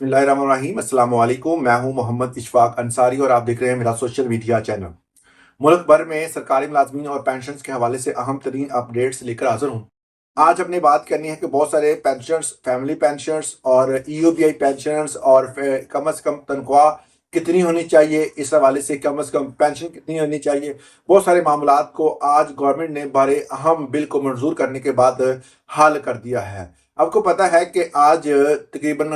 बिस्मिल्लाहिर्रहमानिर्रहीम, अस्सलाम वालेकुम। मैं हूं मोहम्मद इशफाक अंसारी और आप देख रहे हैं मेरा सोशल मीडिया चैनल। मुल्क भर में सरकारी मुलाजमीन और पेंशन के हवाले से अहम तरीन अपडेट्स लेकर हाजिर हूँ। आज अपने बात करनी है कि बहुत सारे पेंशनर्स, फैमिली पेंशनर्स और ईओबीआई पेंशनर्स और कम अज कम तनख्वाह कितनी होनी चाहिए, इस हवाले से कम अज कम पेंशन कितनी होनी चाहिए, बहुत सारे मामलात को आज गवर्नमेंट ने बड़े अहम बिल को मंजूर करने के बाद हल कर दिया है। आपको पता है कि आज तकरीबन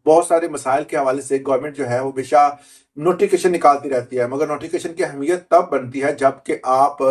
बहुत सारे मसाइल के हवाले से गवर्नमेंट जो है वो हमेशा नोटिफिकेशन निकालती रहती है, मगर नोटिफिकेशन की अहमियत तब बनती है जबकि आप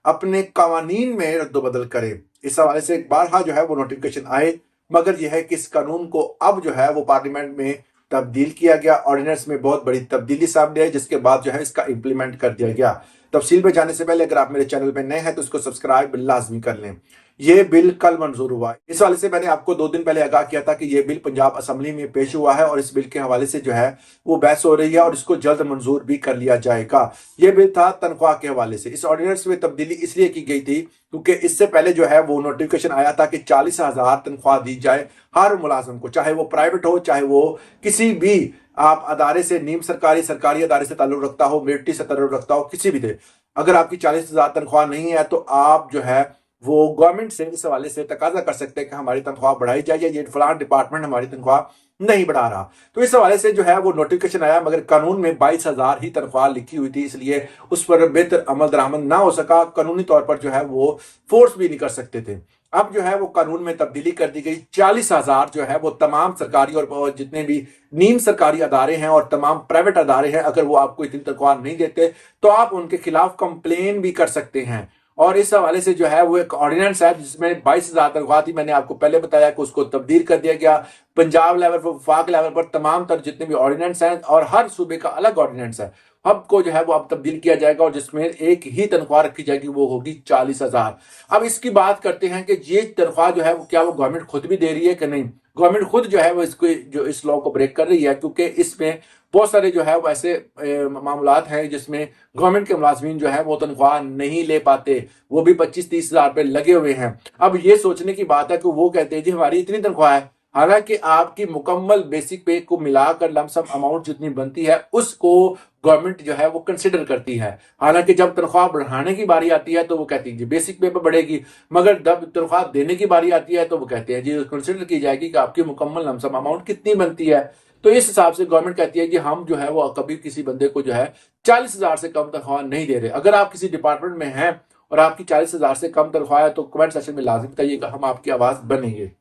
अपने कवानीन में रद्दोबदल करें। इस हवाले से बारहा जो है वो नोटिफिकेशन आए, मगर यह है कि इस कानून को अब जो है वो पार्लियामेंट में तब्दील किया गया, ऑर्डिनेंस में बहुत बड़ी तब्दीली सामने आई, जिसके बाद जो है इसका इम्प्लीमेंट कर दिया गया। तफसील में जाने से पहले अगर आप मेरे चैनल पर नए हैं तो इसको सब्सक्राइब लाजमी कर लें। ये बिल कल मंजूर हुआ है। इस हवाले से मैंने आपको 2 दिन पहले आगाह किया था कि ये बिल पंजाब असेंबली में पेश हुआ है और इस बिल के हवाले से जो है वो बहस हो रही है और इसको जल्द मंजूर भी कर लिया जाएगा। ये बिल था तनख्वाह के हवाले से। इस ऑर्डिनेंस में तब्दीली इसलिए की गई थी क्योंकि इससे पहले जो है वो नोटिफिकेशन आया था कि 40,000 तनख्वाह दी जाए हर मुलाजिम को, चाहे वो प्राइवेट हो, चाहे वो किसी भी आप अदारे से, नीम सरकारी, सरकारी अदारे से ताल्लुक रखता हो, मिलिट्री से ताल्लुक रखता हो, किसी भी थे। अगर आपकी 40,000 तनख्वाह नहीं है तो आप जो है वो गवर्नमेंट से इस हवाले से तकाजा कर सकते हैं कि हमारी तनख्वाह बढ़ाई जाए, या ये फलान डिपार्टमेंट हमारी तनख्वाह नहीं बढ़ा रहा। तो इस हवाले से जो है वो नोटिफिकेशन आया, मगर कानून में 22,000 ही तनख्वाह लिखी हुई थी, इसलिए उस पर बेहतर अमल दरामद ना हो सका। कानूनी तौर पर जो है वो फोर्स भी नहीं कर सकते थे। अब जो है वो कानून में तब्दीली कर दी गई। 40,000 जो है वो तमाम सरकारी और जितने भी नीम सरकारी अदारे हैं और तमाम प्राइवेट अदारे हैं, अगर वो आपको इतनी तनख्वाह नहीं देते तो आप उनके खिलाफ कंप्लेन भी कर सकते हैं। और इस हवाले से जो है वो एक ऑर्डिनेंस है जिसमें 22,000 तनख्वाह थी। मैंने आपको पहले बताया कि उसको तब्दील कर दिया गया। पंजाब लेवल पर, वफाक लेवल पर तमाम तर जितने भी ऑर्डिनेंस हैं और हर सूबे का अलग ऑर्डिनेंस है, अब को जो है वो अब तब्दील किया जाएगा और जिसमें एक ही तनख्वाह रखी जाएगी, वो होगी 40,000। अब इसकी बात करते हैं कि ये तनख्वाह जो है वो क्या वो गवर्नमेंट खुद भी दे रही है कि नहीं। गवर्नमेंट खुद जो है वो इसको जो इस लॉ को ब्रेक कर रही है, क्योंकि इसमें बहुत सारे जो है वो ऐसे मामलात हैं जिसमें गवर्नमेंट के मुलाजमीन जो है वो तनख्वाह नहीं ले पाते, वो भी 25-30 हजार रुपए लगे हुए हैं। अब ये सोचने की बात है कि वो कहते हैं जी हमारी इतनी तनख्वाह है, हालांकि आपकी मुकम्मल बेसिक पे को मिलाकर लमसम अमाउंट जितनी बनती है उसको गवर्नमेंट जो है वो कंसिडर करती है। हालांकि जब तनख्वाह बढ़ाने की बारी आती है तो वो कहती है जी बेसिक पे बढ़ेगी, मगर जब तनख्वाह देने की बारी आती है तो वो कहते हैं जी कंसिडर की जाएगी कि आपकी मुकम्मल लमसम अमाउंट कितनी बनती है। तो इस हिसाब से गवर्नमेंट कहती है कि हम जो है वो कभी किसी बंदे को जो है 40,000 से कम तनख्वाह नहीं दे रहे। अगर आप किसी डिपार्टमेंट में हैं और आपकी 40,000 से कम तनख्वाह है तो कमेंट सेक्शन में लाजिम बताइएगा, हम आपकी आवाज बनेंगे।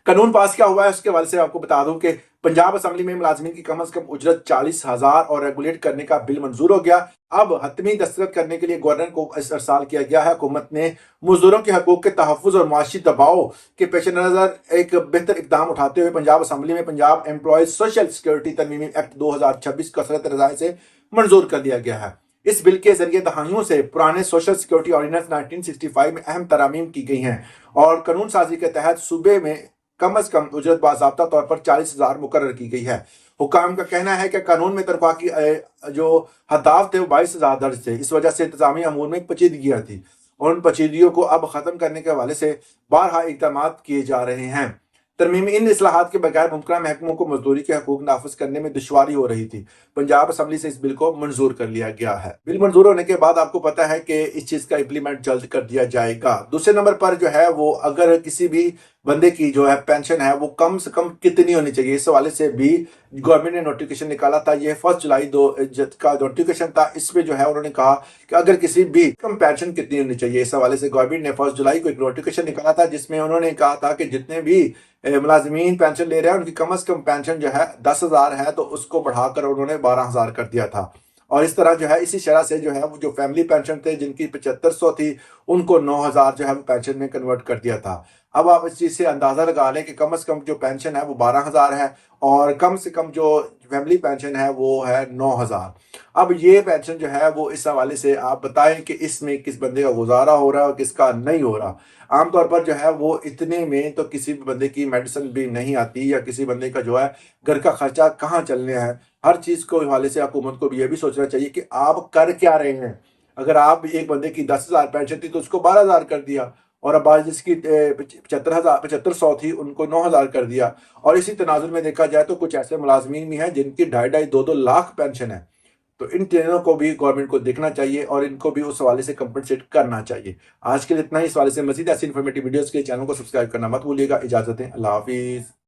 कानून पास क्या हुआ है उसके हवाले से आपको बता दूं कि पंजाब असेंबली में मुलाजमीन की कम अज कम उजरत 40,000 और रेगुलेट करने का बिल मंजूर हो गया। अब हतमी दस्तखत करने के लिए गवर्नर को इरसाल किया गया है। हुकूमत ने मजदूरों के हकूक के तहफ़्फ़ुज़ और मुआशी दबाव के पेश नज़र एक बेहतर इकदाम उठाते हुए पंजाब असेंबली में पंजाब एम्प्लॉयज सोशल सिक्योरिटी तरमीमी एक्ट 2026 को कसरत रज़ाई से मंजूर कर दिया गया है। इस बिल के जरिए दहाइयों से पुराने सोशल सिक्योरिटी ऑर्डिनेंस 1965 में अहम तरामीम की गई हैं और कानून साजी के तहत सूबे में कम अज कम उजरत बाज़ाब्ता तौर पर 40,000 मुकर्रर की गई है। हुकाम का कहना है कि कानून में तनख्वाह की जो हदाफ थे वो 22,000 दर्ज थे। इस वजह से इंतजामी अमूर में पेचीदगियाँ थी और उन पेचीदगियों को अब खत्म करने के हवाले से बारहा इक़दाम किए जा रहे हैं। तरमीमी इन इस्लाहात के बगैर मुमकिन महकमों को मजदूरी के हकूक नाफिज करने में दुश्वारी हो रही थी। पंजाब असेंबली से इस बिल को मंजूर कर लिया गया है। बिल मंजूर होने के बाद आपको पता है कि इस चीज का इम्प्लीमेंट जल्द कर दिया जाएगा। दूसरे नंबर पर जो है वो अगर किसी भी बंदे की जो है पेंशन है वो कम से कम कितनी होनी चाहिए, इस हवाले से भी गवर्नमेंट ने नोटिफिकेशन निकाला था। यह 1 जुलाई का नोटिफिकेशन था। इसमें जो है उन्होंने कहा कि अगर किसी भी कम पेंशन कितनी होनी चाहिए, इस हवाले से गवर्नमेंट ने 1 जुलाई को एक नोटिफिकेशन निकाला था जिसमें उन्होंने कहा था कि जितने भी मुलाजमीन पेंशन ले रहे हैं उनकी कम अज कम पेंशन जो है 10,000 है तो उसको बढ़ाकर उन्होंने 12,000 कर दिया था। और इस तरह जो है इसी शरह से जो है वो जो फैमिली पेंशन थे जिनकी 7500 थी उनको 9,000 जो है वो पेंशन में कन्वर्ट कर दिया था। अब आप इस चीज से अंदाजा लगा लें कि कम से कम जो पेंशन है वो 12,000 है और कम से कम जो फैमिली पेंशन है वो है 9,000। अब ये पेंशन जो है वो इस हवाले से आप बताएं कि इसमें किस बंदे का गुजारा हो रहा है और किसका नहीं हो रहा। आमतौर पर जो है वो इतने में तो किसी भी बंदे की मेडिसिन भी नहीं आती या किसी बंदे का जो है घर का खर्चा कहाँ चलने है। हर चीज को हवाले से हुकूमत को भी ये भी सोचना चाहिए कि आप कर क्या रहे हैं। अगर आप एक बंदे की 10,000 पेंशन थी तो उसको 12,000 कर दिया اور عباس جس کی 7500 تھی ان کو 9000 کر دیا. اور اسی تناظر میں دیکھا جائے تو کچھ ایسے ملازمین بھی ہیں جن کی 2.5 لاکھ پینشن ہے. تو ان تینوں کو بھی گورنمنٹ کو دیکھنا چاہیے اور ان کو بھی اس حوالے سے کمپنسیٹ کرنا چاہیے. آج کے لیے اتنا ہی. اس حوالے سے مزید ایسی انفارمیٹیو ویڈیوز کے چینل کو سبسکرائب کرنا مت بھولیے گا. اجازت دیں. اللہ حافظ.